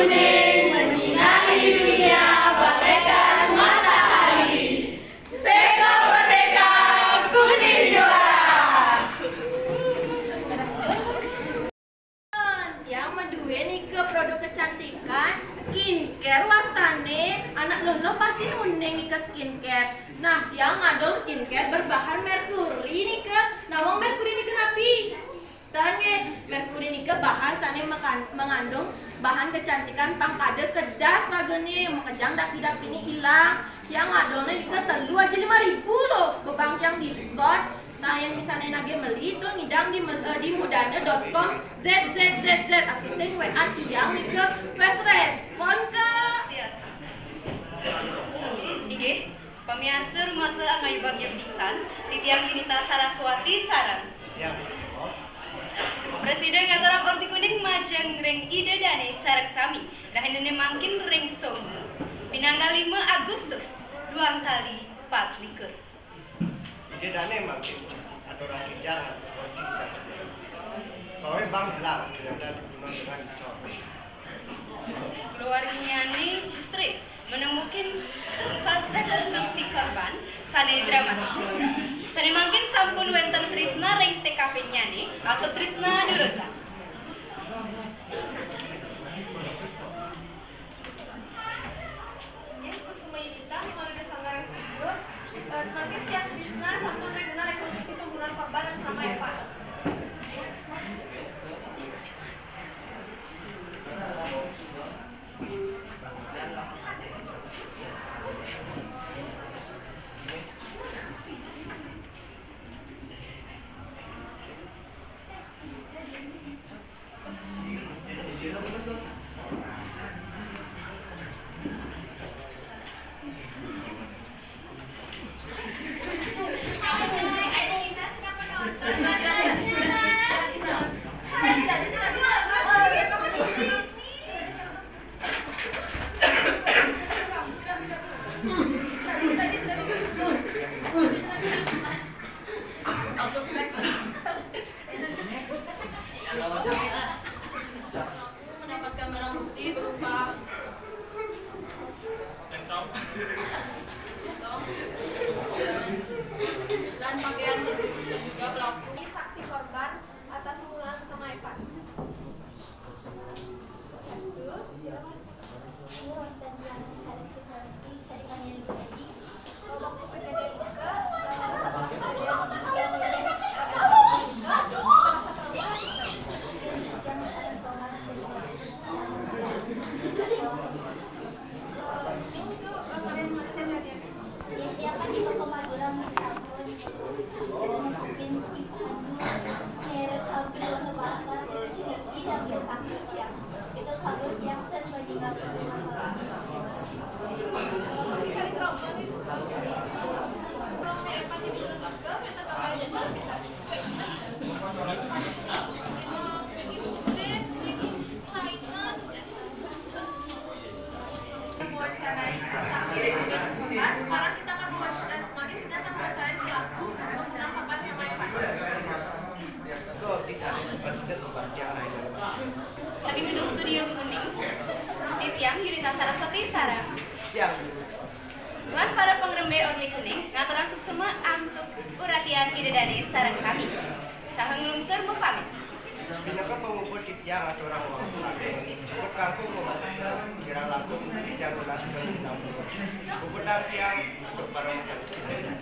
kuning menyinari dunia bagaikan matahari. Seka merdeka, kuning juara. Yang medue nih ke produk kecantikan, skincare wastane, anak lo pasti nuneng nih ke skincare. Nah, yang adol skincare berbahan merkuri nih ke, nawang merkuri nih ke napi. Tange, merkuri nih ke bahan sane mengandung bahan kecantikan pangkade kedas ragene mengejang daki-daki ini hilang. Yang adolnya nih ke telu aja 5.000 loh, bebang yang diskon. Nah, yang bisa nage meli itu ngidang di mudane.com ZZZZ atau sing WA tiang nih ke fast respon ke. Ige, pemirsa rumah seangai bagian pisan, titiang Yunita Saraswati Sarang. Presiden ngatarang orti kuning majang reng ide dane sarang sami, rahinane mangkin reng somu. Pinanggal 5 Agustus, 2 kali 4 likur. Ide dane mangkin, atau rakyat jangan, orti sudah terjadi. Kau bang hilang, tidak ada dibunuh dengan cor. Keluarganya nih stres menemukan rekonstruksi korban sane dramatis. Sane mungkin sampun wenten Trisna reng TKP-nya nih atau Trisna Durosa. Yesus kita nih mau ada sanggaran figur. Mungkin tiap Trisna sampun regena rekonstruksi pembunuhan korban dan sama Eva. Mendapatkan barang bukti berupa centong dan pakaian juga pelaku. Saksi korban atas pembunuhan pertama Evan. Sekarang kita akan mewawancarai pelaku pembunuhan korban sama Evan. Saking gedung studio kuning, titiang Yunita Saraswati Sarang. Lan para pengrembe ormi kuning ngaturang suksema antuk uratian ide dane sarang sami. Saheng lungsur mupamit. Binaka pengumpul di tiang atau orang uang selatan. Cukup kangkung memasa kira laku di jalur nasi dan sinambung. Kumpul tiang untuk para masyarakat.